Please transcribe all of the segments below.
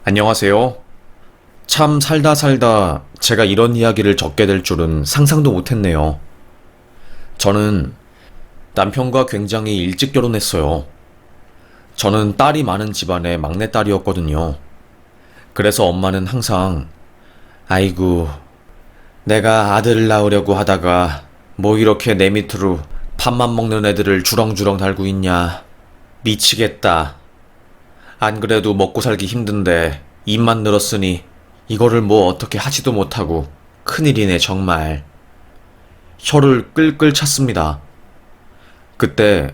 안녕하세요. 참 살다 살다 제가 이런 이야기를 적게 될 줄은 상상도 못했네요. 저는 남편과 굉장히 일찍 결혼했어요. 저는 딸이 많은 집안의 막내딸이었거든요. 그래서 엄마는 항상 아이고, 내가 아들을 낳으려고 하다가 뭐 이렇게 내 밑으로 밥만 먹는 애들을 주렁주렁 달고 있냐. 미치겠다. 안 그래도 먹고 살기 힘든데 입만 늘었으니 이거를 뭐 어떻게 하지도 못하고 큰일이네 정말. 혀를 끌끌 찼습니다. 그때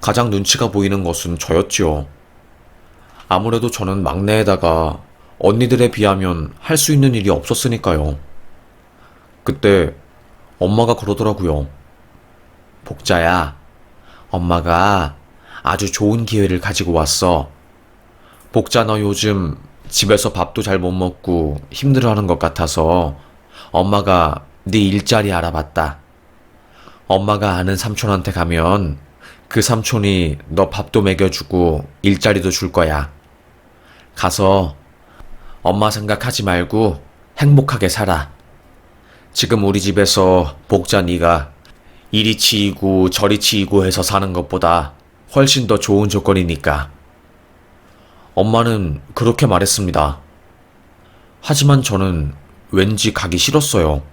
가장 눈치가 보이는 것은 저였지요. 아무래도 저는 막내에다가 언니들에 비하면 할 수 있는 일이 없었으니까요. 그때 엄마가 그러더라고요. 복자야, 엄마가 아주 좋은 기회를 가지고 왔어. 복자 너 요즘 집에서 밥도 잘 못 먹고 힘들어하는 것 같아서 엄마가 네 일자리 알아봤다. 엄마가 아는 삼촌한테 가면 그 삼촌이 너 밥도 먹여주고 일자리도 줄 거야. 가서 엄마 생각하지 말고 행복하게 살아. 지금 우리 집에서 복자 네가 이리 치이고 저리 치이고 해서 사는 것보다 훨씬 더 좋은 조건이니까. 엄마는 그렇게 말했습니다. 하지만 저는 왠지 가기 싫었어요.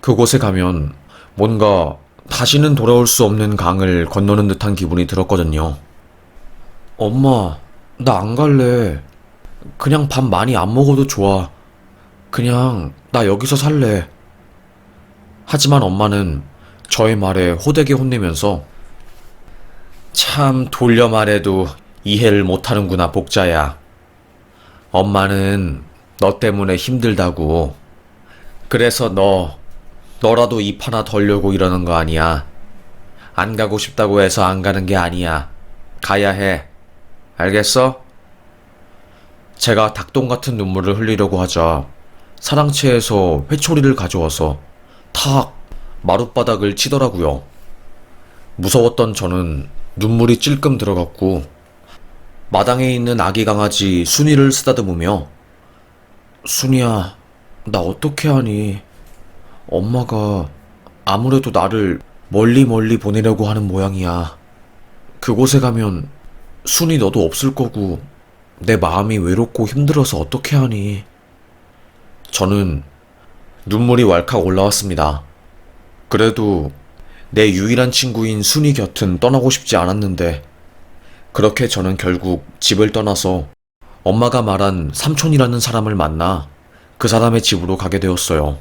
그곳에 가면 뭔가 다시는 돌아올 수 없는 강을 건너는 듯한 기분이 들었거든요. 엄마, 나 안 갈래. 그냥 밥 많이 안 먹어도 좋아. 그냥 나 여기서 살래. 하지만 엄마는 저의 말에 호되게 혼내면서 참 돌려 말해도 이해를 못하는구나 복자야. 엄마는 너 때문에 힘들다고. 그래서 너라도 입 하나 덜려고 이러는 거 아니야. 안 가고 싶다고 해서 안 가는 게 아니야. 가야 해. 알겠어? 제가 닭똥 같은 눈물을 흘리려고 하자 사랑채에서 회초리를 가져와서 탁 마룻바닥을 치더라고요. 무서웠던 저는 눈물이 찔끔 들어갔고 마당에 있는 아기 강아지 순이를 쓰다듬으며 순이야, 나 어떻게 하니? 엄마가 아무래도 나를 멀리 멀리 보내려고 하는 모양이야. 그곳에 가면 순이 너도 없을 거고 내 마음이 외롭고 힘들어서 어떻게 하니? 저는 눈물이 왈칵 올라왔습니다. 그래도 내 유일한 친구인 순이 곁은 떠나고 싶지 않았는데 그렇게 저는 결국 집을 떠나서 엄마가 말한 삼촌이라는 사람을 만나 그 사람의 집으로 가게 되었어요.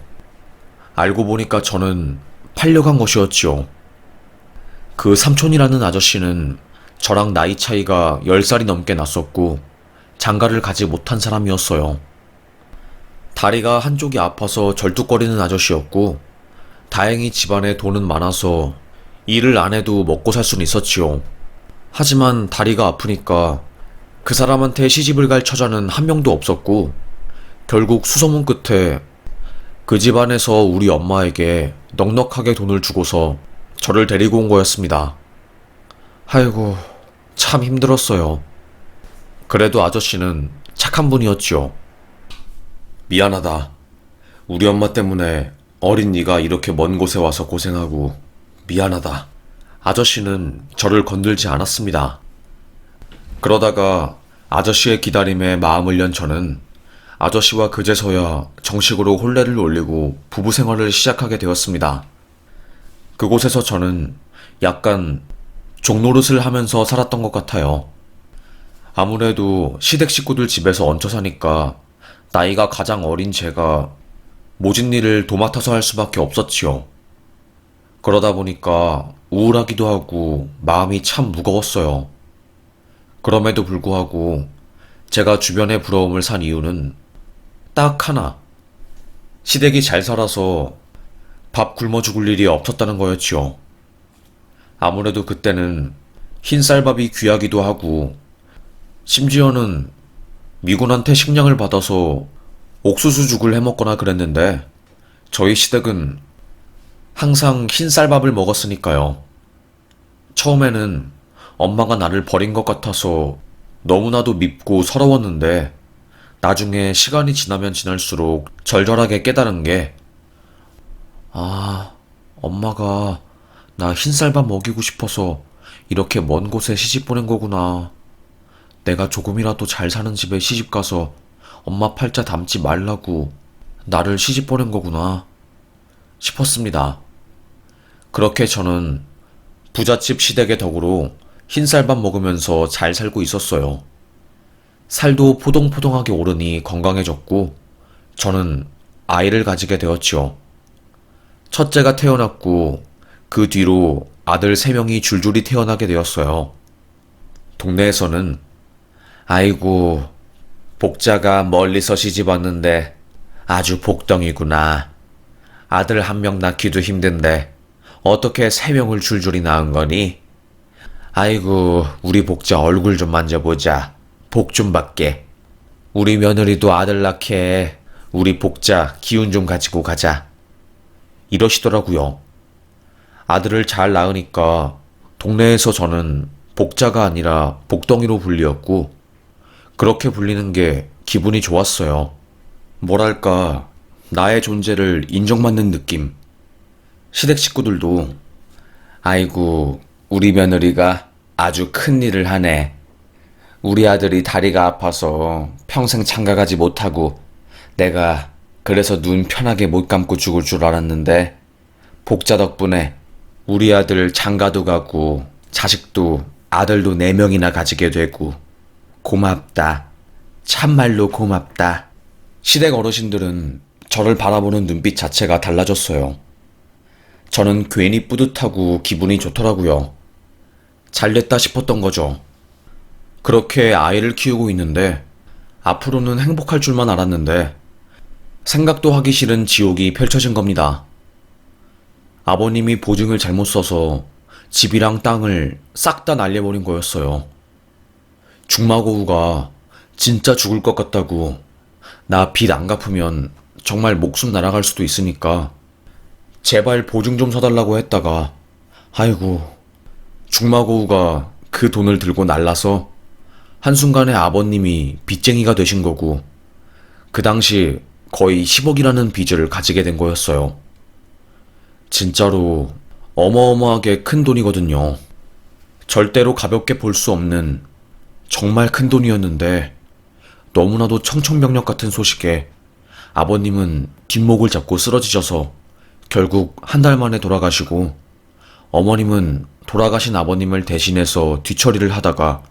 알고 보니까 저는 팔려간 것이었지요. 그 삼촌이라는 아저씨는 저랑 나이 차이가 10살이 넘게 났었고 장가를 가지 못한 사람이었어요. 다리가 한쪽이 아파서 절뚝거리는 아저씨였고 다행히 집안에 돈은 많아서 일을 안 해도 먹고 살 수는 있었지요. 하지만 다리가 아프니까 그 사람한테 시집을 갈 처자는 한 명도 없었고 결국 수소문 끝에 그 집안에서 우리 엄마에게 넉넉하게 돈을 주고서 저를 데리고 온 거였습니다. 아이고, 참 힘들었어요. 그래도 아저씨는 착한 분이었지요. 미안하다. 우리 엄마 때문에 어린 네가 이렇게 먼 곳에 와서 고생하고 미안하다. 아저씨는 저를 건들지 않았습니다. 그러다가 아저씨의 기다림에 마음을 연 저는 아저씨와 그제서야 정식으로 혼례를 올리고 부부 생활을 시작하게 되었습니다. 그곳에서 저는 약간 종노릇을 하면서 살았던 것 같아요. 아무래도 시댁 식구들 집에서 얹혀 사니까 나이가 가장 어린 제가 모진 일을 도맡아서 할 수밖에 없었지요. 그러다 보니까 우울하기도 하고 마음이 참 무거웠어요. 그럼에도 불구하고 제가 주변의 부러움을 산 이유는 딱 하나. 시댁이 잘 살아서 밥 굶어 죽을 일이 없었다는 거였지요. 아무래도 그때는 흰쌀밥이 귀하기도 하고 심지어는 미군한테 식량을 받아서 옥수수죽을 해먹거나 그랬는데 저희 시댁은 항상 흰쌀밥을 먹었으니까요. 처음에는 엄마가 나를 버린 것 같아서 너무나도 밉고 서러웠는데 나중에 시간이 지나면 지날수록 절절하게 깨달은 게, 아, 엄마가 나 흰쌀밥 먹이고 싶어서 이렇게 먼 곳에 시집 보낸 거구나. 내가 조금이라도 잘 사는 집에 시집 가서 엄마 팔자 담지 말라고 나를 시집 보낸 거구나 싶었습니다. 그렇게 저는 부잣집 시댁의 덕으로 흰쌀밥 먹으면서 잘 살고 있었어요. 살도 포동포동하게 오르니 건강해졌고 저는 아이를 가지게 되었지요. 첫째가 태어났고 그 뒤로 아들 3명이 줄줄이 태어나게 되었어요. 동네에서는 아이고 복자가 멀리서 시집 왔는데 아주 복덩이구나. 아들 1명 낳기도 힘든데 어떻게 3명을 줄줄이 낳은 거니? 아이고 우리 복자 얼굴 좀 만져보자. 복 좀 받게. 우리 며느리도 아들 낳게 우리 복자 기운 좀 가지고 가자. 이러시더라고요. 아들을 잘 낳으니까 동네에서 저는 복자가 아니라 복덩이로 불리었고 그렇게 불리는 게 기분이 좋았어요. 뭐랄까 나의 존재를 인정받는 느낌. 시댁 식구들도 아이고 우리 며느리가 아주 큰 일을 하네. 우리 아들이 다리가 아파서 평생 장가가지 못하고 내가 그래서 눈 편하게 못 감고 죽을 줄 알았는데 복자 덕분에 우리 아들 장가도 가고 자식도 아들도 4명이나 가지게 되고 고맙다. 참말로 고맙다. 시댁 어르신들은 저를 바라보는 눈빛 자체가 달라졌어요. 저는 괜히 뿌듯하고 기분이 좋더라고요. 잘됐다 싶었던 거죠. 그렇게 아이를 키우고 있는데 앞으로는 행복할 줄만 알았는데 생각도 하기 싫은 지옥이 펼쳐진 겁니다. 아버님이 보증을 잘못 써서 집이랑 땅을 싹 다 날려버린 거였어요. 중마고우가 진짜 죽을 것 같다고 나 빚 안 갚으면 정말 목숨 날아갈 수도 있으니까 제발 보증 좀 서달라고 했다가 아이고 중마고우가 그 돈을 들고 날라서 한순간에 아버님이 빚쟁이가 되신 거고 그 당시 거의 10억이라는 빚을 가지게 된 거였어요. 진짜로 어마어마하게 큰 돈이거든요. 절대로 가볍게 볼 수 없는 정말 큰 돈이었는데 너무나도 청천벽력 같은 소식에 아버님은 뒷목을 잡고 쓰러지셔서 결국 1달 만에 돌아가시고 어머님은 돌아가신 아버님을 대신해서 뒤처리를 하다가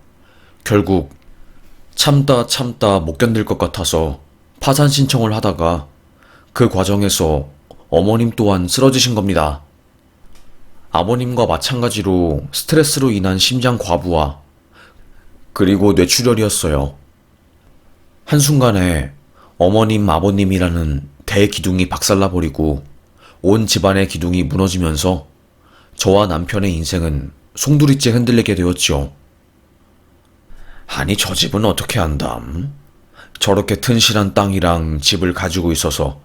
결국 참다 못 견딜 것 같아서 파산 신청을 하다가 그 과정에서 어머님 또한 쓰러지신 겁니다. 아버님과 마찬가지로 스트레스로 인한 심장 과부하 그리고 뇌출혈이었어요. 한순간에 어머님 아버님이라는 대기둥이 박살나버리고 온 집안의 기둥이 무너지면서 저와 남편의 인생은 송두리째 흔들리게 되었지요. 아니 저 집은 어떻게 한담? 저렇게 튼실한 땅이랑 집을 가지고 있어서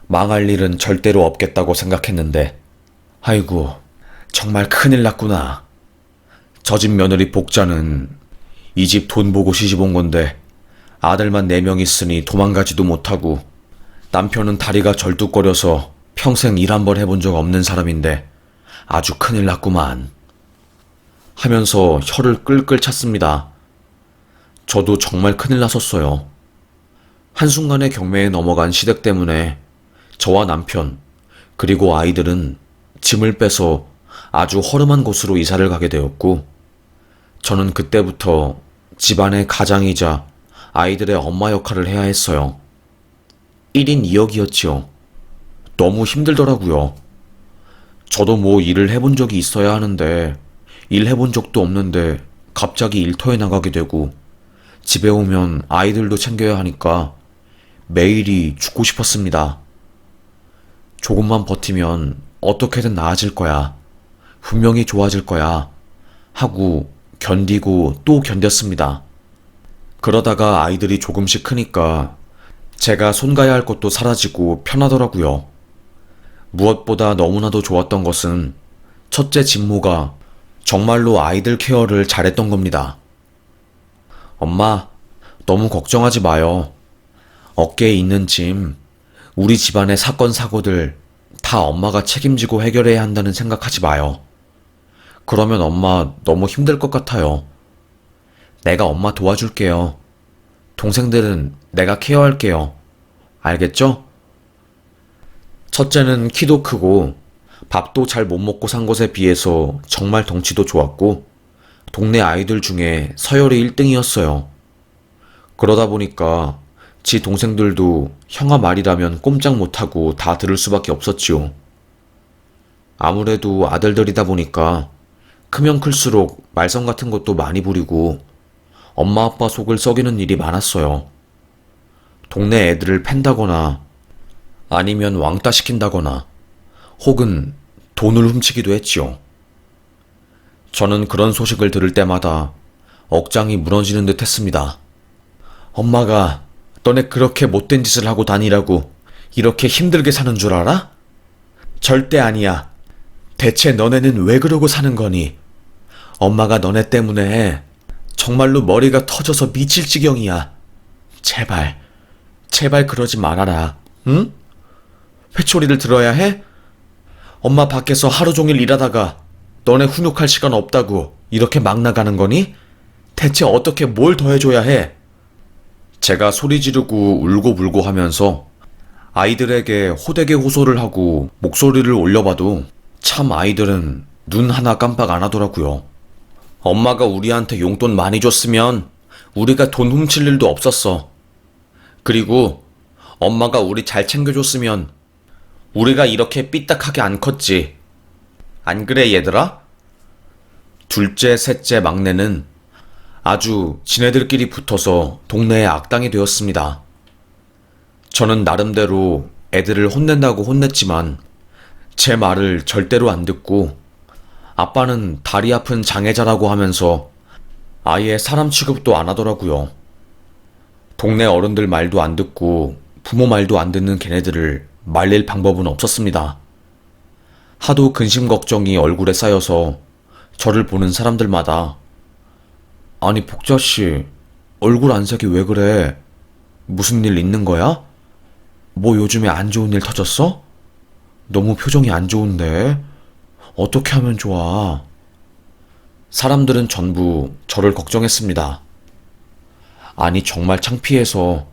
망할 일은 절대로 없겠다고 생각했는데 아이고 정말 큰일 났구나. 저 집 며느리 복자는 이 집 돈 보고 시집 온 건데 아들만 4명 있으니 도망가지도 못하고 남편은 다리가 절뚝거려서 평생 일 한 번 해본 적 없는 사람인데 아주 큰일 났구만 하면서 혀를 끌끌 찼습니다. 저도 정말 큰일 났었어요. 한순간의 경매에 넘어간 시댁 때문에 저와 남편 그리고 아이들은 짐을 빼서 아주 허름한 곳으로 이사를 가게 되었고 저는 그때부터 집안의 가장이자 아이들의 엄마 역할을 해야 했어요. 1인 2역이었지요. 너무 힘들더라고요. 저도 뭐 일을 해본 적이 있어야 하는데 일 해본 적도 없는데 갑자기 일터에 나가게 되고 집에 오면 아이들도 챙겨야 하니까 매일이 죽고 싶었습니다. 조금만 버티면 어떻게든 나아질 거야. 분명히 좋아질 거야. 하고 견디고 또 견뎠습니다. 그러다가 아이들이 조금씩 크니까 제가 손가야 할 것도 사라지고 편하더라고요. 무엇보다 너무나도 좋았던 것은 첫째 진모가 정말로 아이들 케어를 잘했던 겁니다. 엄마, 너무 걱정하지 마요. 어깨에 있는 짐, 우리 집안의 사건, 사고들 다 엄마가 책임지고 해결해야 한다는 생각하지 마요. 그러면 엄마 너무 힘들 것 같아요. 내가 엄마 도와줄게요. 동생들은 내가 케어할게요. 알겠죠? 첫째는 키도 크고 밥도 잘 못 먹고 산 것에 비해서 정말 덩치도 좋았고 동네 아이들 중에 서열이 1등이었어요. 그러다 보니까 지 동생들도 형아 말이라면 꼼짝 못하고 다 들을 수밖에 없었지요. 아무래도 아들들이다 보니까 크면 클수록 말썽 같은 것도 많이 부리고 엄마 아빠 속을 썩이는 일이 많았어요. 동네 애들을 팬다거나 아니면 왕따 시킨다거나 혹은 돈을 훔치기도 했지요. 저는 그런 소식을 들을 때마다 억장이 무너지는 듯 했습니다. 엄마가 너네 그렇게 못된 짓을 하고 다니라고 이렇게 힘들게 사는 줄 알아? 절대 아니야. 대체 너네는 왜 그러고 사는 거니? 엄마가 너네 때문에 정말로 머리가 터져서 미칠 지경이야. 제발, 제발 그러지 말아라. 응? 회초리를 들어야 해? 엄마 밖에서 하루 종일 일하다가 너네 훈육할 시간 없다고 이렇게 막 나가는 거니? 대체 어떻게 뭘 더 해줘야 해? 제가 소리 지르고 울고불고 하면서 아이들에게 호되게 호소를 하고 목소리를 올려봐도 참 아이들은 눈 하나 깜빡 안 하더라고요. 엄마가 우리한테 용돈 많이 줬으면 우리가 돈 훔칠 일도 없었어. 그리고 엄마가 우리 잘 챙겨줬으면 우리가 이렇게 삐딱하게 안 컸지. 안 그래, 얘들아? 둘째, 셋째, 막내는 아주 지네들끼리 붙어서 동네의 악당이 되었습니다. 저는 나름대로 애들을 혼낸다고 혼냈지만 제 말을 절대로 안 듣고 아빠는 다리 아픈 장애자라고 하면서 아예 사람 취급도 안 하더라고요. 동네 어른들 말도 안 듣고 부모 말도 안 듣는 걔네들을 말릴 방법은 없었습니다. 하도 근심 걱정이 얼굴에 쌓여서 저를 보는 사람들마다 아니 복자씨 얼굴 안색이 왜 그래? 무슨 일 있는 거야? 뭐 요즘에 안 좋은 일 터졌어? 너무 표정이 안 좋은데? 어떻게 하면 좋아? 사람들은 전부 저를 걱정했습니다. 아니 정말 창피해서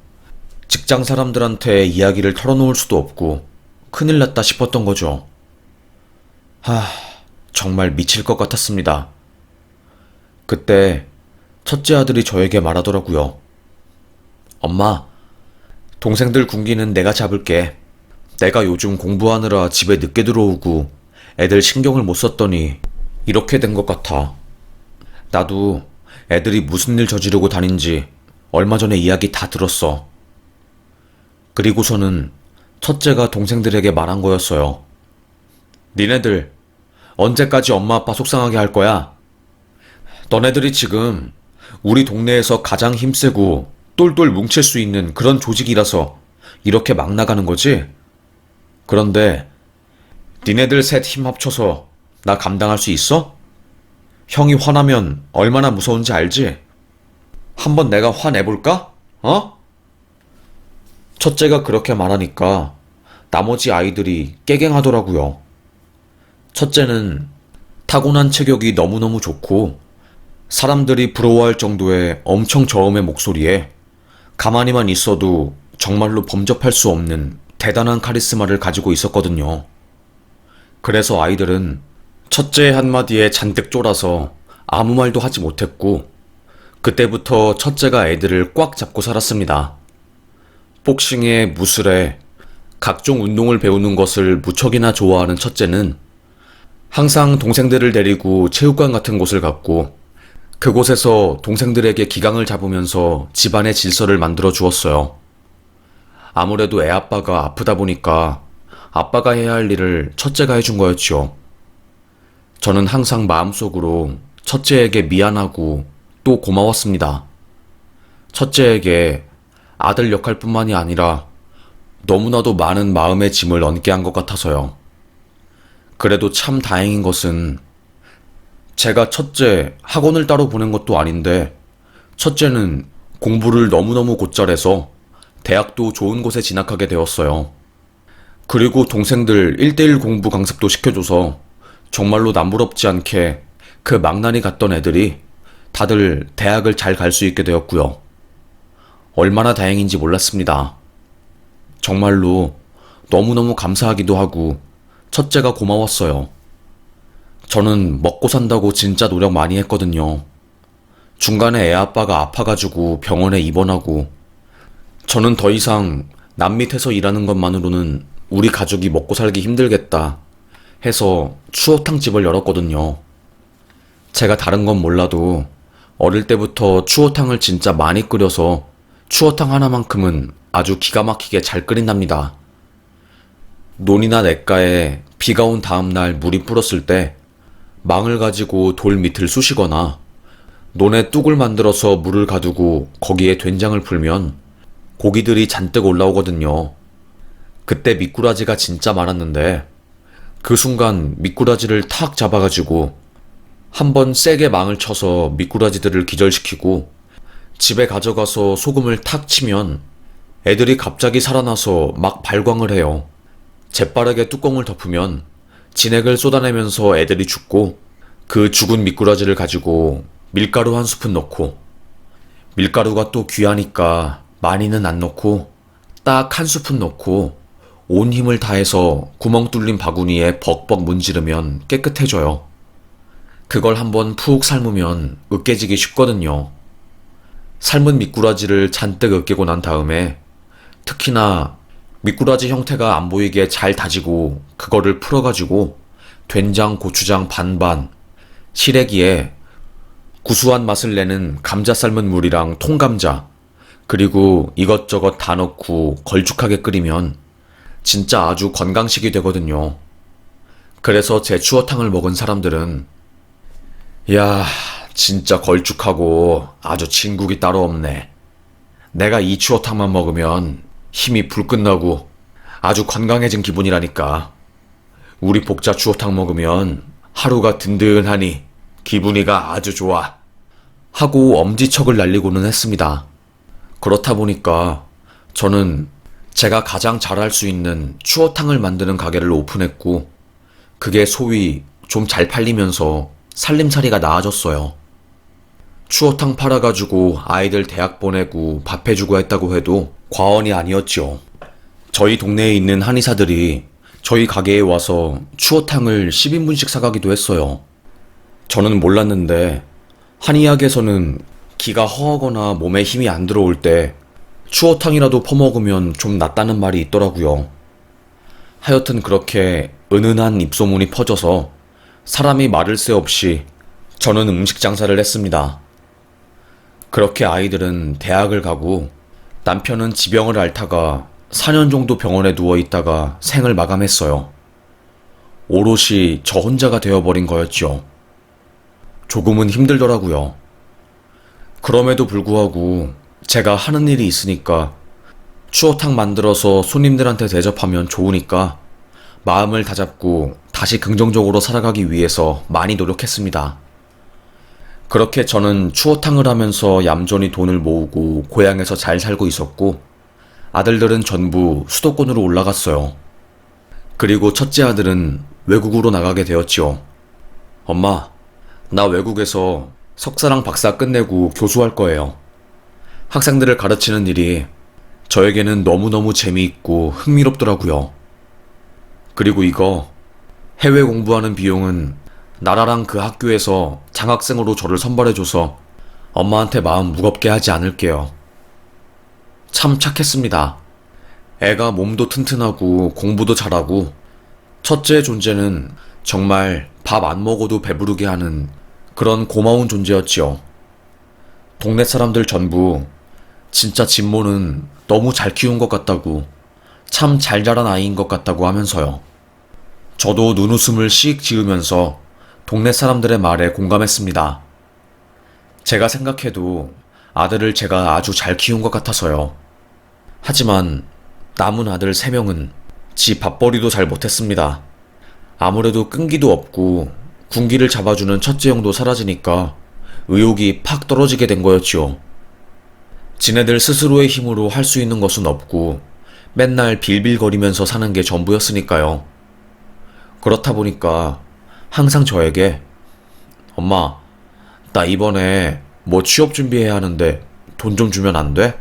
직장 사람들한테 이야기를 털어놓을 수도 없고 큰일 났다 싶었던 거죠. 정말 미칠 것 같았습니다. 그때 첫째 아들이 저에게 말하더라고요. 엄마, 동생들 군기는 내가 잡을게. 내가 요즘 공부하느라 집에 늦게 들어오고 애들 신경을 못 썼더니 이렇게 된 것 같아. 나도 애들이 무슨 일 저지르고 다닌지 얼마 전에 이야기 다 들었어. 그리고서는 첫째가 동생들에게 말한 거였어요. 니네들 언제까지 엄마 아빠 속상하게 할 거야? 너네들이 지금 우리 동네에서 가장 힘세고 똘똘 뭉칠 수 있는 그런 조직이라서 이렇게 막 나가는 거지? 그런데 니네들 셋 힘 합쳐서 나 감당할 수 있어? 형이 화나면 얼마나 무서운지 알지? 한번 내가 화내볼까? 어? 첫째가 그렇게 말하니까 나머지 아이들이 깨갱하더라고요. 첫째는 타고난 체격이 너무너무 좋고 사람들이 부러워할 정도의 엄청 저음의 목소리에 가만히만 있어도 정말로 범접할 수 없는 대단한 카리스마를 가지고 있었거든요. 그래서 아이들은 첫째의 한마디에 잔뜩 쫄아서 아무 말도 하지 못했고 그때부터 첫째가 애들을 꽉 잡고 살았습니다. 복싱에 무술에 각종 운동을 배우는 것을 무척이나 좋아하는 첫째는 항상 동생들을 데리고 체육관 같은 곳을 갔고 그곳에서 동생들에게 기강을 잡으면서 집안의 질서를 만들어 주었어요. 아무래도 애 아빠가 아프다 보니까 아빠가 해야 할 일을 첫째가 해준 거였죠. 저는 항상 마음속으로 첫째에게 미안하고 또 고마웠습니다. 첫째에게 아들 역할뿐만이 아니라 너무나도 많은 마음의 짐을 얹게 한 것 같아서요. 그래도 참 다행인 것은 제가 첫째 학원을 따로 보낸 것도 아닌데 첫째는 공부를 너무너무 곧잘해서 대학도 좋은 곳에 진학하게 되었어요. 그리고 동생들 1대1 공부 강습도 시켜줘서 정말로 남부럽지 않게 그 망나니 같던 애들이 다들 대학을 잘 갈 수 있게 되었고요. 얼마나 다행인지 몰랐습니다. 정말로 너무너무 감사하기도 하고 첫째가 고마웠어요. 저는 먹고 산다고 진짜 노력 많이 했거든요. 중간에 애 아빠가 아파가지고 병원에 입원하고 저는 더 이상 남 밑에서 일하는 것만으로는 우리 가족이 먹고 살기 힘들겠다 해서 추어탕집을 열었거든요. 제가 다른 건 몰라도 어릴 때부터 추어탕을 진짜 많이 끓여서 추어탕 하나만큼은 아주 기가 막히게 잘 끓인답니다. 논이나 냇가에 비가 온 다음날 물이 불었을 때 망을 가지고 돌 밑을 쑤시거나 논에 뚝을 만들어서 물을 가두고 거기에 된장을 풀면 고기들이 잔뜩 올라오거든요. 그때 미꾸라지가 진짜 많았는데 그 순간 미꾸라지를 탁 잡아가지고 한번 세게 망을 쳐서 미꾸라지들을 기절시키고 집에 가져가서 소금을 탁 치면 애들이 갑자기 살아나서 막 발광을 해요. 재빠르게 뚜껑을 덮으면 진액을 쏟아내면서 애들이 죽고 그 죽은 미꾸라지를 가지고 밀가루 한 스푼 넣고 밀가루가 또 귀하니까 많이는 안 넣고 딱 한 스푼 넣고 온 힘을 다해서 구멍 뚫린 바구니에 벅벅 문지르면 깨끗해져요. 그걸 한번 푹 삶으면 으깨지기 쉽거든요. 삶은 미꾸라지를 잔뜩 으깨고 난 다음에 특히나 미꾸라지 형태가 안 보이게 잘 다지고 그거를 풀어가지고 된장, 고추장 반반, 시래기에 구수한 맛을 내는 감자 삶은 물이랑 통감자, 그리고 이것저것 다 넣고 걸쭉하게 끓이면 진짜 아주 건강식이 되거든요. 그래서 제 추어탕을 먹은 사람들은 야, 진짜 걸쭉하고 아주 진국이 따로 없네. 내가 이 추어탕만 먹으면 힘이 불끝나고 아주 건강해진 기분이라니까. 우리 복자 추어탕 먹으면 하루가 든든하니 기분이가 아주 좋아. 하고 엄지척을 날리고는 했습니다. 그렇다 보니까 저는 제가 가장 잘할 수 있는 추어탕을 만드는 가게를 오픈했고 그게 소위 좀 잘 팔리면서 살림살이가 나아졌어요. 추어탕 팔아가지고 아이들 대학 보내고 밥 해주고 했다고 해도 과언이 아니었죠. 저희 동네에 있는 한의사들이 저희 가게에 와서 추어탕을 10인분씩 사가기도 했어요. 저는 몰랐는데 한의학에서는 기가 허하거나 몸에 힘이 안 들어올 때 추어탕이라도 퍼먹으면 좀 낫다는 말이 있더라고요. 하여튼 그렇게 은은한 입소문이 퍼져서 사람이 말을 새 없이 저는 음식 장사를 했습니다. 그렇게 아이들은 대학을 가고 남편은 지병을 앓다가 4년 정도 병원에 누워 있다가 생을 마감했어요. 오롯이 저 혼자가 되어버린 거였죠. 조금은 힘들더라고요. 그럼에도 불구하고 제가 하는 일이 있으니까 추어탕 만들어서 손님들한테 대접하면 좋으니까 마음을 다잡고 다시 긍정적으로 살아가기 위해서 많이 노력했습니다. 그렇게 저는 추어탕을 하면서 얌전히 돈을 모으고 고향에서 잘 살고 있었고 아들들은 전부 수도권으로 올라갔어요. 그리고 첫째 아들은 외국으로 나가게 되었지요. 엄마, 나 외국에서 석사랑 박사 끝내고 교수할 거예요. 학생들을 가르치는 일이 저에게는 너무너무 재미있고 흥미롭더라고요. 그리고 이거 해외 공부하는 비용은 나라랑 그 학교에서 장학생으로 저를 선발해줘서 엄마한테 마음 무겁게 하지 않을게요. 참 착했습니다. 애가 몸도 튼튼하고 공부도 잘하고 첫째의 존재는 정말 밥 안 먹어도 배부르게 하는 그런 고마운 존재였지요. 동네 사람들 전부 진짜 진모는 너무 잘 키운 것 같다고, 참 잘 자란 아이인 것 같다고 하면서요. 저도 눈웃음을 씩 지으면서 동네 사람들의 말에 공감했습니다. 제가 생각해도 아들을 제가 아주 잘 키운 것 같아서요. 하지만 남은 아들 3명은 지 밥벌이도 잘 못했습니다. 아무래도 끈기도 없고 군기를 잡아주는 첫째 형도 사라지니까 의욕이 팍 떨어지게 된 거였지요. 지네들 스스로의 힘으로 할 수 있는 것은 없고 맨날 빌빌거리면서 사는 게 전부였으니까요. 그렇다 보니까 항상 저에게 엄마, 나 이번에 뭐 취업 준비해야 하는데 돈 좀 주면 안 돼?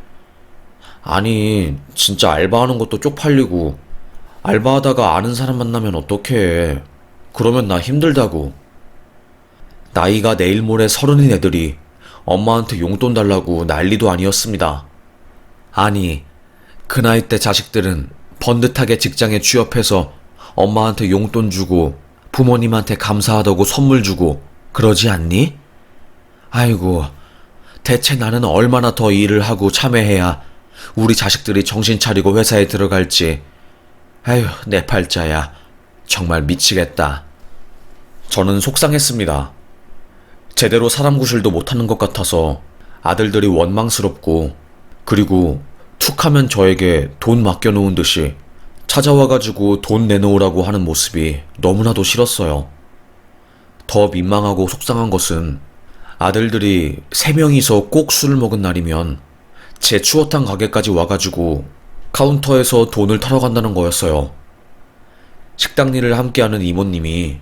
아니, 진짜 알바하는 것도 쪽팔리고 알바하다가 아는 사람 만나면 어떡해. 그러면 나 힘들다고. 나이가 내일 모레 30인 애들이 엄마한테 용돈 달라고 난리도 아니었습니다. 아니, 그 나이 때 자식들은 번듯하게 직장에 취업해서 엄마한테 용돈 주고 부모님한테 감사하다고 선물 주고 그러지 않니? 아이고, 대체 나는 얼마나 더 일을 하고 참여해야 우리 자식들이 정신 차리고 회사에 들어갈지. 아휴, 내 팔자야. 정말 미치겠다. 저는 속상했습니다. 제대로 사람 구실도 못하는 것 같아서 아들들이 원망스럽고, 그리고 툭 하면 저에게 돈 맡겨놓은 듯이 찾아와가지고 돈 내놓으라고 하는 모습이 너무나도 싫었어요. 더 민망하고 속상한 것은 아들들이 3명이서 꼭 술을 먹은 날이면 제 추어탕 가게까지 와가지고 카운터에서 돈을 털어간다는 거였어요. 식당 일을 함께하는 이모님이,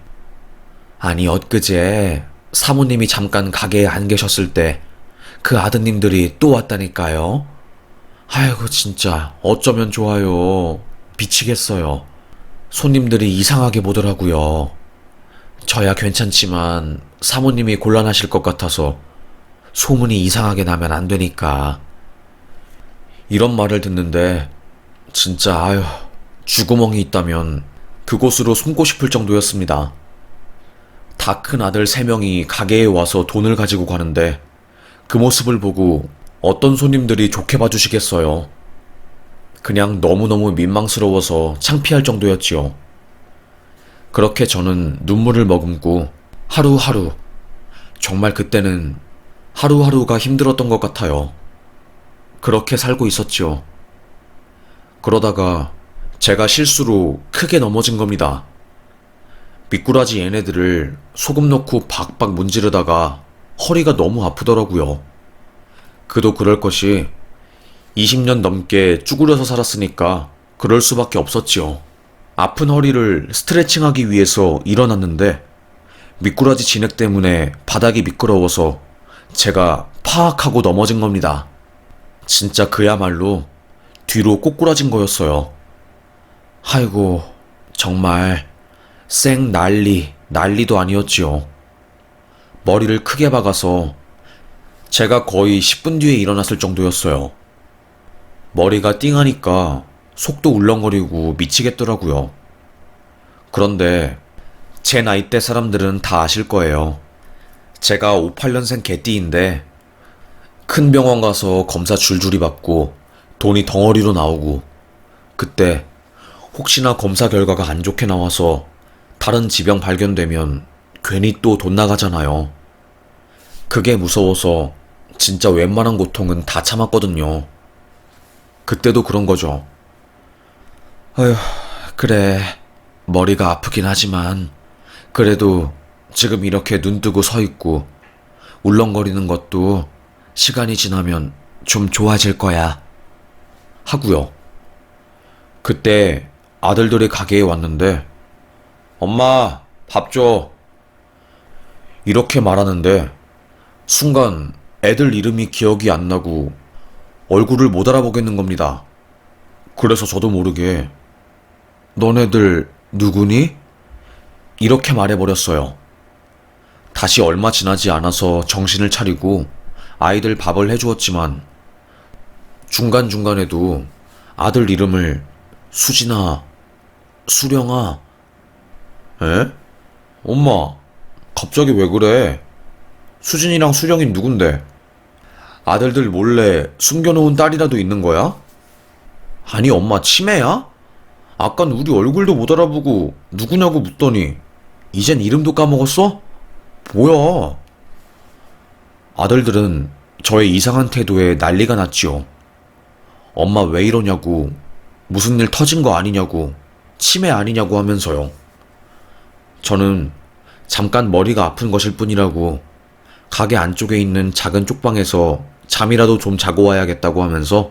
아니 엊그제 사모님이 잠깐 가게에 안 계셨을 때 그 아드님들이 또 왔다니까요. 아이고 진짜 어쩌면 좋아요. 미치겠어요. 손님들이 이상하게 보더라고요. 저야 괜찮지만 사모님이 곤란하실 것 같아서 소문이 이상하게 나면 안 되니까. 이런 말을 듣는데 진짜 아휴, 쥐구멍이 있다면 그곳으로 숨고 싶을 정도였습니다. 다 큰 아들 3명이 가게에 와서 돈을 가지고 가는데 그 모습을 보고 어떤 손님들이 좋게 봐주시겠어요. 그냥 너무너무 민망스러워서 창피할 정도였지요. 그렇게 저는 눈물을 머금고 하루하루, 정말 그때는 하루하루가 힘들었던 것 같아요. 그렇게 살고 있었지요. 그러다가 제가 실수로 크게 넘어진 겁니다. 미꾸라지 얘네들을 소금 넣고 박박 문지르다가 허리가 너무 아프더라고요. 그도 그럴 것이 20년 넘게 쭈그려서 살았으니까 그럴 수밖에 없었지요. 아픈 허리를 스트레칭하기 위해서 일어났는데 미꾸라지 진액 때문에 바닥이 미끄러워서 제가 파악 하고 넘어진 겁니다. 진짜 그야말로 뒤로 꼬꾸라진 거였어요. 아이고, 정말 생 난리도 아니었지요. 머리를 크게 박아서 제가 거의 10분 뒤에 일어났을 정도였어요. 머리가 띵하니까 속도 울렁거리고 미치겠더라고요. 그런데 제 나이대 사람들은 다 아실 거예요. 제가 58년생 개띠인데 큰 병원 가서 검사 줄줄이 받고 돈이 덩어리로 나오고, 그때 혹시나 검사 결과가 안 좋게 나와서 다른 지병 발견되면 괜히 또 돈 나가잖아요. 그게 무서워서 진짜 웬만한 고통은 다 참았거든요. 그때도 그런 거죠. 아휴, 그래. 머리가 아프긴 하지만 그래도 지금 이렇게 눈 뜨고 서 있고 울렁거리는 것도 시간이 지나면 좀 좋아질 거야. 하고요. 그때 아들들이 가게에 왔는데 엄마, 밥 줘. 이렇게 말하는데 순간 애들 이름이 기억이 안 나고 얼굴을 못 알아보겠는 겁니다. 그래서 저도 모르게 너네들 누구니? 이렇게 말해버렸어요. 다시 얼마 지나지 않아서 정신을 차리고 아이들 밥을 해주었지만 중간중간에도 아들 이름을 수진아, 수령아. 에? 엄마, 갑자기 왜 그래? 수진이랑 수령이 누군데? 아들들 몰래 숨겨놓은 딸이라도 있는 거야? 아니 엄마 치매야? 아깐 우리 얼굴도 못 알아보고 누구냐고 묻더니 이젠 이름도 까먹었어? 뭐야? 아들들은 저의 이상한 태도에 난리가 났지요. 엄마 왜 이러냐고, 무슨 일 터진 거 아니냐고, 치매 아니냐고 하면서요. 저는 잠깐 머리가 아픈 것일 뿐이라고 가게 안쪽에 있는 작은 쪽방에서 잠이라도 좀 자고 와야겠다고 하면서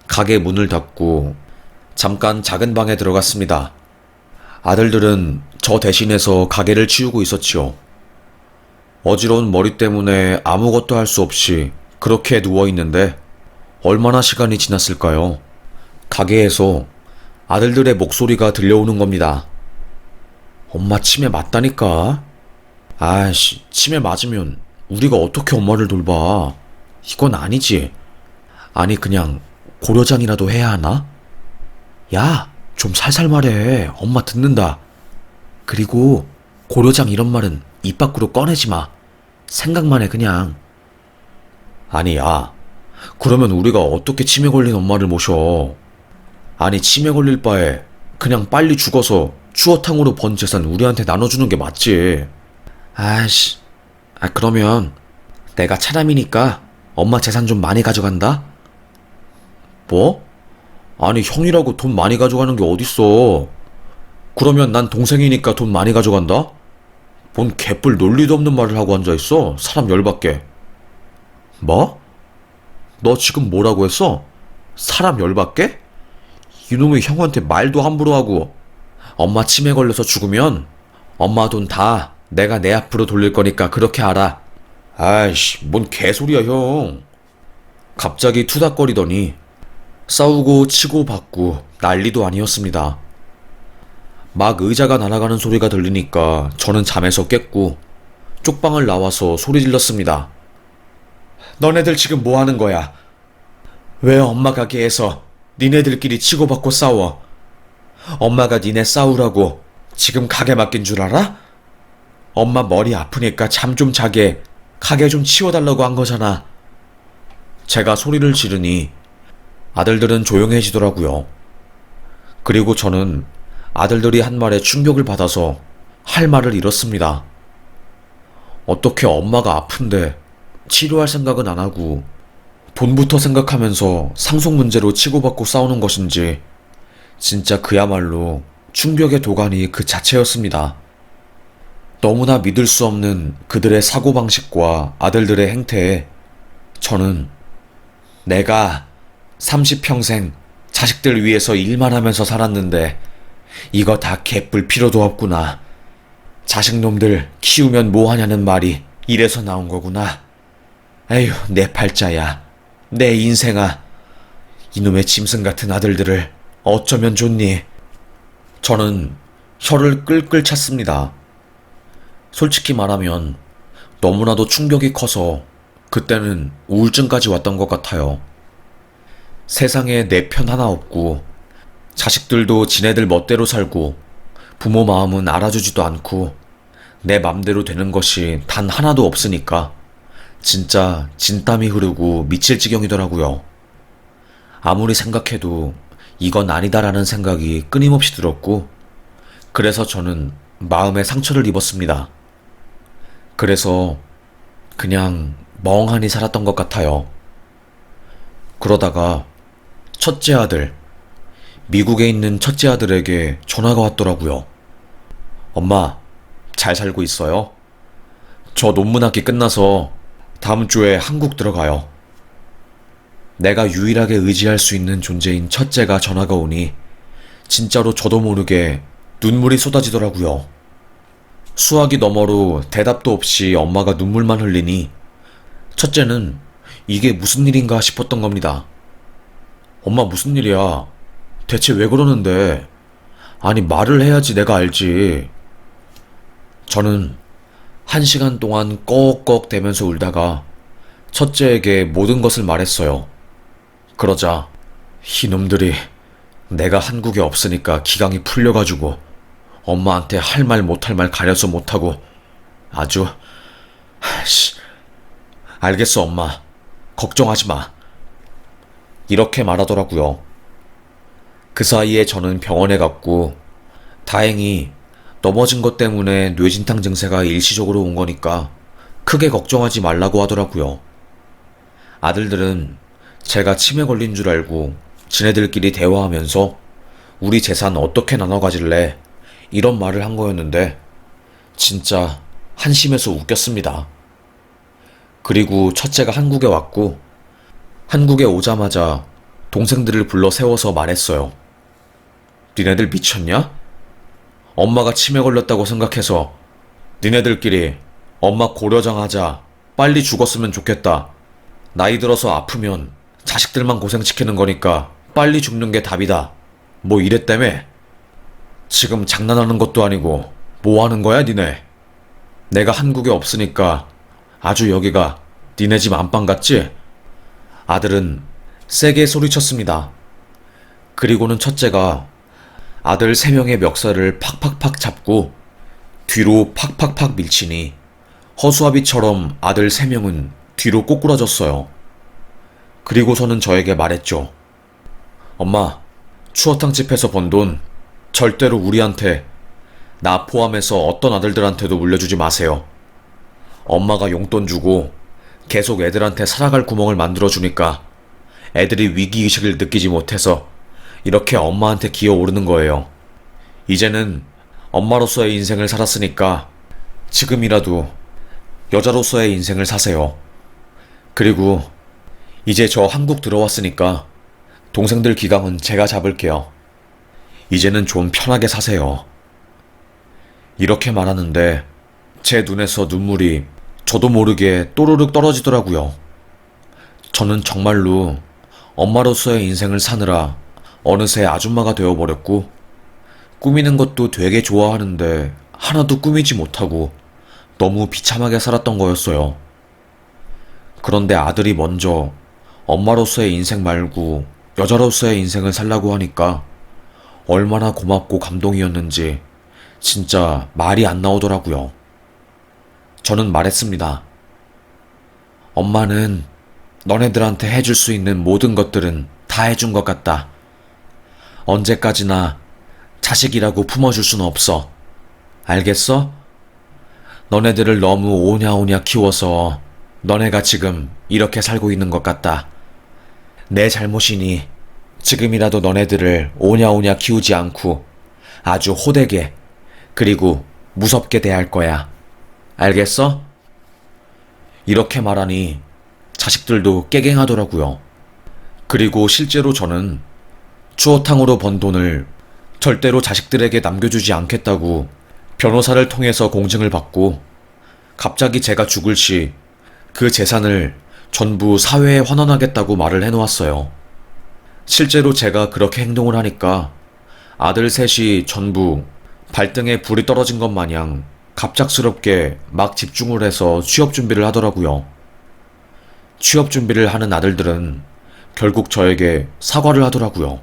가게 문을 닫고 잠깐 작은 방에 들어갔습니다. 아들들은 저 대신해서 가게를 치우고 있었지요. 어지러운 머리 때문에 아무것도 할 수 없이 그렇게 누워있는데 얼마나 시간이 지났을까요? 가게에서 아들들의 목소리가 들려오는 겁니다. 엄마 치매 맞다니까? 아이씨, 치매 맞으면 우리가 어떻게 엄마를 돌봐? 이건 아니지. 아니, 그냥 고려장이라도 해야 하나? 야, 좀 살살 말해. 엄마 듣는다. 그리고 고려장 이런 말은 입 밖으로 꺼내지 마. 생각만 해, 그냥. 아니, 야. 그러면 우리가 어떻게 치매 걸린 엄마를 모셔? 아니, 치매 걸릴 바에 그냥 빨리 죽어서 추어탕으로 번 재산 우리한테 나눠주는 게 맞지. 아이씨. 그러면 내가 차남이니까 엄마 재산 좀 많이 가져간다? 뭐? 아니, 형이라고 돈 많이 가져가는 게 어딨어. 그러면 난 동생이니까 돈 많이 가져간다? 뭔 개뿔 논리도 없는 말을 하고 앉아있어. 사람 열받게. 뭐? 너 지금 뭐라고 했어? 사람 열받게? 이놈의 형한테 말도 함부로 하고. 엄마 치매 걸려서 죽으면 엄마 돈 다 내가 내 앞으로 돌릴 거니까 그렇게 알아. 아이씨, 뭔 개소리야, 형. 갑자기 투닥거리더니 싸우고 치고 받고 난리도 아니었습니다. 막 의자가 날아가는 소리가 들리니까 저는 잠에서 깼고 쪽방을 나와서 소리 질렀습니다. 너네들 지금 뭐 하는 거야? 왜 엄마 가게에서 니네들끼리 치고받고 싸워? 엄마가 니네 싸우라고 지금 가게 맡긴 줄 알아? 엄마 머리 아프니까 잠 좀 자게 가게 좀 치워달라고 한 거잖아. 제가 소리를 지르니 아들들은 조용해지더라고요. 그리고 저는 아들들이 한 말에 충격을 받아서 할 말을 잃었습니다. 어떻게 엄마가 아픈데 치료할 생각은 안 하고 돈부터 생각하면서 상속 문제로 치고받고 싸우는 것인지 진짜 그야말로 충격의 도가니 그 자체였습니다. 너무나 믿을 수 없는 그들의 사고방식과 아들들의 행태에 저는 내가 30평생 자식들 위해서 일만 하면서 살았는데 이거 다 개뿔 필요도 없구나. 자식놈들 키우면 뭐하냐는 말이 이래서 나온 거구나. 에휴, 내 팔자야. 내 인생아. 이놈의 짐승 같은 아들들을 어쩌면 좋니? 저는 혀를 끌끌 찼습니다. 솔직히 말하면 너무나도 충격이 커서 그때는 우울증까지 왔던 것 같아요. 세상에 내 편 하나 없고 자식들도 지네들 멋대로 살고 부모 마음은 알아주지도 않고 내 맘대로 되는 것이 단 하나도 없으니까 진짜 진땀이 흐르고 미칠 지경이더라고요. 아무리 생각해도 이건 아니다라는 생각이 끊임없이 들었고 그래서 저는 마음에 상처를 입었습니다. 그래서 그냥 멍하니 살았던 것 같아요. 그러다가 첫째 아들, 미국에 있는 첫째 아들에게 전화가 왔더라고요. 엄마, 잘 살고 있어요? 저 논문학기 끝나서 다음 주에 한국 들어가요. 내가 유일하게 의지할 수 있는 존재인 첫째가 전화가 오니 진짜로 저도 모르게 눈물이 쏟아지더라고요. 수화기 너머로 대답도 없이 엄마가 눈물만 흘리니 첫째는 이게 무슨 일인가 싶었던 겁니다. 엄마 무슨 일이야? 대체 왜 그러는데? 아니 말을 해야지 내가 알지. 저는 1시간 동안 꺽꺽 대면서 울다가 첫째에게 모든 것을 말했어요. 그러자 이놈들이 내가 한국에 없으니까 기강이 풀려가지고 엄마한테 할 말 못할 말 가려서 못하고 아주 알겠어 엄마. 걱정하지 마. 이렇게 말하더라고요. 그 사이에 저는 병원에 갔고 다행히 넘어진 것 때문에 뇌진탕 증세가 일시적으로 온 거니까 크게 걱정하지 말라고 하더라고요. 아들들은 제가 치매 걸린 줄 알고 지네들끼리 대화하면서 우리 재산 어떻게 나눠 가질래? 이런 말을 한 거였는데 진짜 한심해서 웃겼습니다. 그리고 첫째가 한국에 왔고 한국에 오자마자 동생들을 불러 세워서 말했어요. 니네들 미쳤냐? 엄마가 치매 걸렸다고 생각해서 니네들끼리 엄마 고려장하자, 빨리 죽었으면 좋겠다. 나이 들어서 아프면 자식들만 고생시키는 거니까 빨리 죽는 게 답이다. 뭐 이랬다며? 지금 장난하는 것도 아니고 뭐 하는 거야 니네? 내가 한국에 없으니까 아주 여기가 니네 집 안방 같지? 아들은 세게 소리쳤습니다. 그리고는 첫째가 아들 3명의 멱살을 팍팍팍 잡고 뒤로 팍팍팍 밀치니 허수아비처럼 아들 3명은 뒤로 꼬꾸라졌어요. 그리고서는 저에게 말했죠. 엄마, 추어탕집에서 번 돈 절대로 우리한테, 나 포함해서 어떤 아들들한테도 물려주지 마세요. 엄마가 용돈 주고 계속 애들한테 살아갈 구멍을 만들어주니까 애들이 위기의식을 느끼지 못해서 이렇게 엄마한테 기어오르는 거예요. 이제는 엄마로서의 인생을 살았으니까 지금이라도 여자로서의 인생을 사세요. 그리고 이제 저 한국 들어왔으니까 동생들 기강은 제가 잡을게요. 이제는 좀 편하게 사세요. 이렇게 말하는데 제 눈에서 눈물이 저도 모르게 또르륵 떨어지더라고요. 저는 정말로 엄마로서의 인생을 사느라 어느새 아줌마가 되어버렸고, 꾸미는 것도 되게 좋아하는데 하나도 꾸미지 못하고 너무 비참하게 살았던 거였어요. 그런데 아들이 먼저 엄마로서의 인생 말고 여자로서의 인생을 살라고 하니까 얼마나 고맙고 감동이었는지 진짜 말이 안 나오더라고요. 저는 말했습니다. 엄마는 너네들한테 해줄 수 있는 모든 것들은 다 해준 것 같다. 언제까지나 자식이라고 품어줄 수는 없어. 알겠어? 너네들을 너무 오냐오냐 키워서 너네가 지금 이렇게 살고 있는 것 같다. 내 잘못이니 지금이라도 너네들을 오냐오냐 키우지 않고 아주 호되게 그리고 무섭게 대할 거야. 알겠어? 이렇게 말하니 자식들도 깨갱하더라고요. 그리고 실제로 저는 추어탕으로 번 돈을 절대로 자식들에게 남겨주지 않겠다고 변호사를 통해서 공증을 받고, 갑자기 제가 죽을 시 그 재산을 전부 사회에 환원하겠다고 말을 해놓았어요. 실제로 제가 그렇게 행동을 하니까 아들 셋이 전부 발등에 불이 떨어진 것 마냥 갑작스럽게 막 집중을 해서 취업 준비를 하더라고요. 취업 준비를 하는 아들들은 결국 저에게 사과를 하더라고요.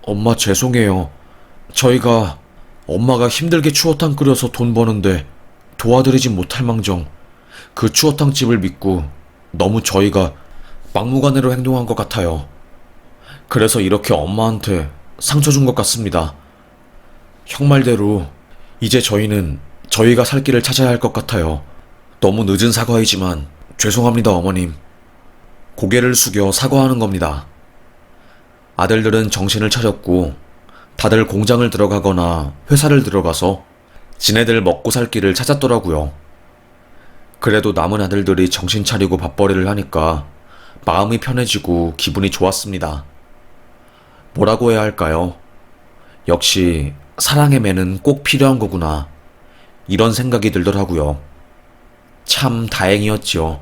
엄마 죄송해요. 저희가 엄마가 힘들게 추어탕 끓여서 돈 버는데 도와드리지 못할 망정 그 추어탕집을 믿고 너무 저희가 막무가내로 행동한 것 같아요. 그래서 이렇게 엄마한테 상처 준 것 같습니다. 형 말대로 이제 저희는 저희가 살 길을 찾아야 할 것 같아요. 너무 늦은 사과이지만 죄송합니다, 어머님. 고개를 숙여 사과하는 겁니다. 아들들은 정신을 차렸고 다들 공장을 들어가거나 회사를 들어가서 지네들 먹고 살 길을 찾았더라고요. 그래도 남은 아들들이 정신 차리고 밥벌이를 하니까 마음이 편해지고 기분이 좋았습니다. 뭐라고 해야 할까요? 역시 사랑의 매는 꼭 필요한 거구나. 이런 생각이 들더라고요. 참 다행이었지요.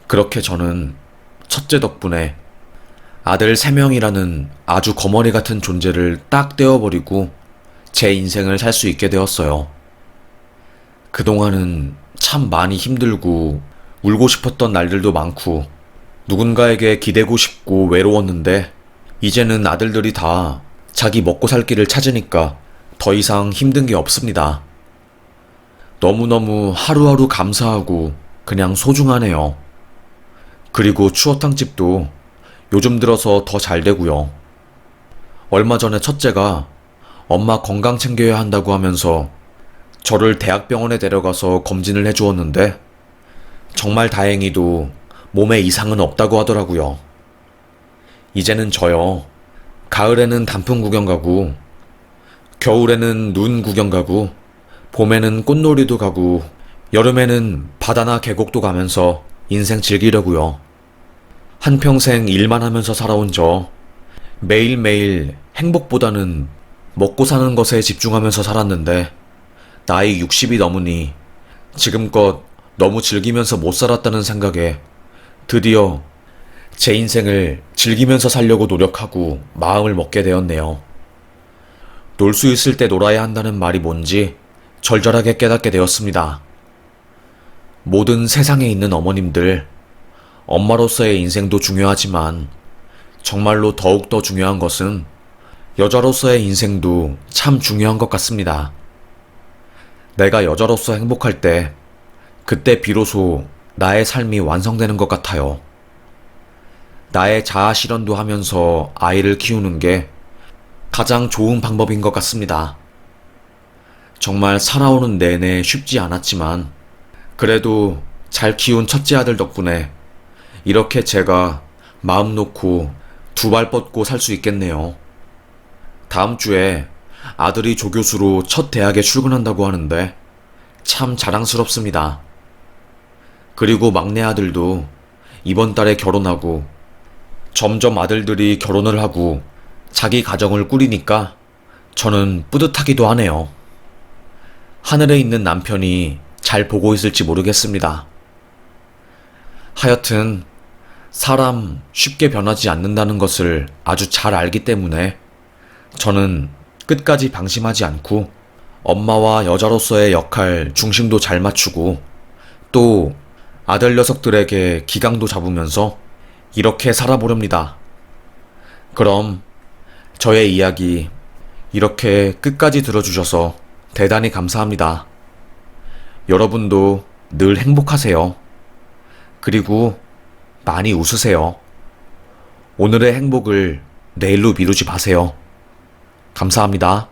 그렇게 저는 첫째 덕분에 아들 3명이라는 아주 거머리 같은 존재를 딱 떼어버리고 제 인생을 살 수 있게 되었어요. 그동안은 참 많이 힘들고 울고 싶었던 날들도 많고 누군가에게 기대고 싶고 외로웠는데, 이제는 아들들이 다 자기 먹고 살 길을 찾으니까 더 이상 힘든 게 없습니다. 너무너무 하루하루 감사하고 그냥 소중하네요. 그리고 추어탕집도 요즘 들어서 더 잘 되고요. 얼마 전에 첫째가 엄마 건강 챙겨야 한다고 하면서 저를 대학병원에 데려가서 검진을 해주었는데 정말 다행히도 몸에 이상은 없다고 하더라고요. 이제는 저요, 가을에는 단풍 구경 가고 겨울에는 눈 구경 가고 봄에는 꽃놀이도 가고 여름에는 바다나 계곡도 가면서 인생 즐기려고요. 한평생 일만 하면서 살아온 저 매일매일 행복보다는 먹고 사는 것에 집중하면서 살았는데 나이 60이 넘으니 지금껏 너무 즐기면서 못 살았다는 생각에 드디어 제 인생을 즐기면서 살려고 노력하고 마음을 먹게 되었네요. 놀 수 있을 때 놀아야 한다는 말이 뭔지 절절하게 깨닫게 되었습니다. 모든 세상에 있는 어머님들, 엄마로서의 인생도 중요하지만 정말로 더욱더 중요한 것은 여자로서의 인생도 참 중요한 것 같습니다. 내가 여자로서 행복할 때 그때 비로소 나의 삶이 완성되는 것 같아요. 나의 자아 실현도 하면서 아이를 키우는 게 가장 좋은 방법인 것 같습니다. 정말 살아오는 내내 쉽지 않았지만 그래도 잘 키운 첫째 아들 덕분에 이렇게 제가 마음 놓고 두 발 뻗고 살 수 있겠네요. 다음 주에 아들이 조교수로 첫 대학에 출근한다고 하는데 참 자랑스럽습니다. 그리고 막내 아들도 이번 달에 결혼하고 점점 아들들이 결혼을 하고 자기 가정을 꾸리니까 저는 뿌듯하기도 하네요. 하늘에 있는 남편이 잘 보고 있을지 모르겠습니다. 하여튼 사람 쉽게 변하지 않는다는 것을 아주 잘 알기 때문에 저는 끝까지 방심하지 않고 엄마와 여자로서의 역할 중심도 잘 맞추고 또 아들 녀석들에게 기강도 잡으면서 이렇게 살아보렵니다. 그럼 저의 이야기 이렇게 끝까지 들어주셔서 대단히 감사합니다. 여러분도 늘 행복하세요. 그리고 많이 웃으세요. 오늘의 행복을 내일로 미루지 마세요. 감사합니다.